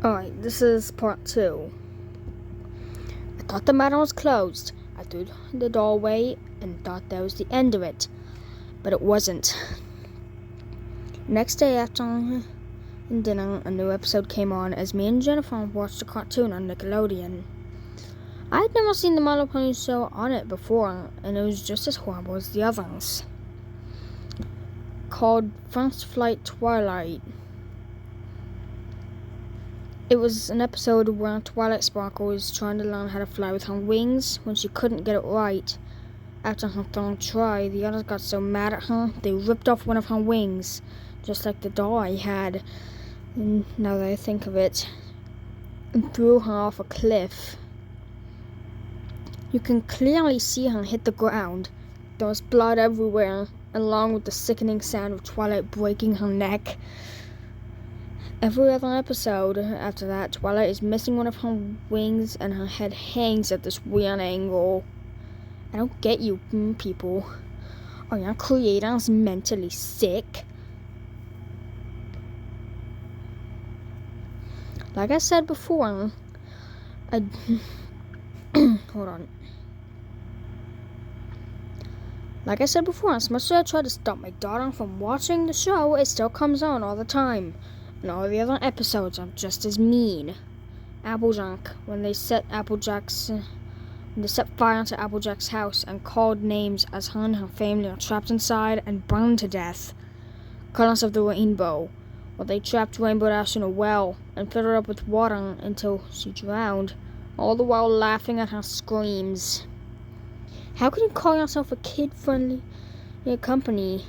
Alright, this is part 2. I thought the matter was closed. I threw the doorway and thought that was the end of it. But it wasn't. Next day after dinner, a new episode came on as me and Jennifer watched a cartoon on Nickelodeon. I had never seen the My Little Pony show on it before, and it was just as horrible as the others. Called First Flight Twilight. It was an episode where Twilight Sparkle was trying to learn how to fly with her wings when she couldn't get it right. After her third try, the others got so mad at her, they ripped off one of her wings, just like the doll I had, now that I think of it, and threw her off a cliff. You can clearly see her hit the ground. There was blood everywhere, along with the sickening sound of Twilight breaking her neck. Every other episode after that, Twilight is missing one of her wings and her head hangs at this weird angle. I don't get you people. Are your creators mentally sick? Like I said before, hold on. Like I said before, as much as I try to stop my daughter from watching the show, it still comes on all the time. And all the other episodes are just as mean. Applejack, when they set fire to Applejack's house and called names as her and her family are trapped inside and burned to death. Colors of the Rainbow, where they trapped Rainbow Dash in a well and filled her up with water until she drowned, all the while laughing at her screams. How can you call yourself a kid-friendly company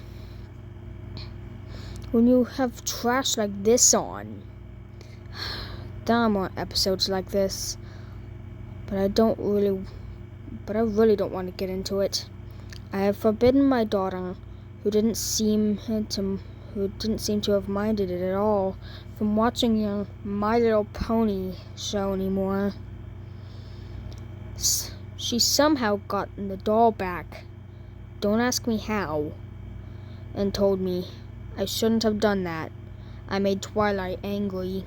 when you have trash like this on? There are more episodes like this, but I really don't want to get into it. I have forbidden my daughter, who didn't seem to have minded it at all, from watching your My Little Pony show anymore. She somehow got the doll back, don't ask me how, and told me I shouldn't have done that. I made Twilight angry.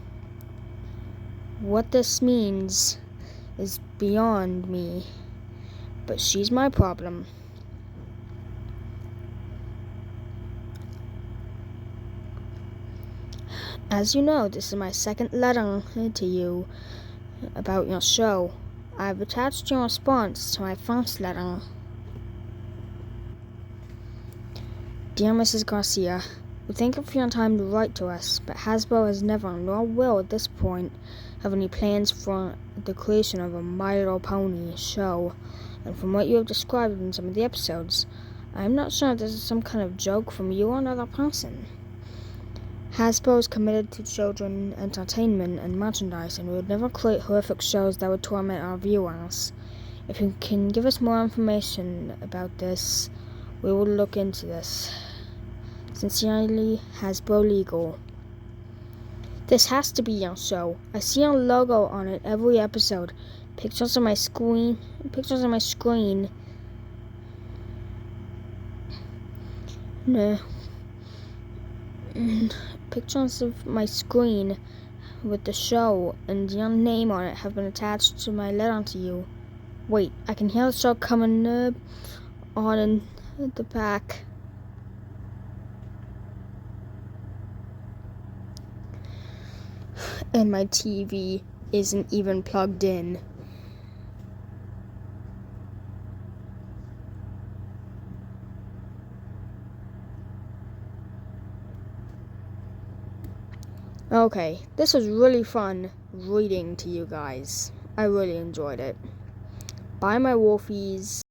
What this means is beyond me, but she's my problem. As you know, this is my second letter to you about your show. I've attached your response to my first letter. Dear Mrs. Garcia, we thank you for your time to write to us, but Hasbro has never, nor will at this point, have any plans for the creation of a My Little Pony show, and from what you have described in some of the episodes, I am not sure if this is some kind of joke from you or another person. Hasbro is committed to children entertainment and merchandise, and we would never create horrific shows that would torment our viewers. If you can give us more information about this, we will look into this. Sincerely, Hasbro Legal. This has to be your show. I see your logo on it every episode. Pictures on my screen. Pictures of my screen with the show and your name on it have been attached to my letter to you. Wait, I can hear the show coming on in the back. And my TV isn't even plugged in. Okay, this was really fun reading to you guys. I really enjoyed it. Bye, my wolfies.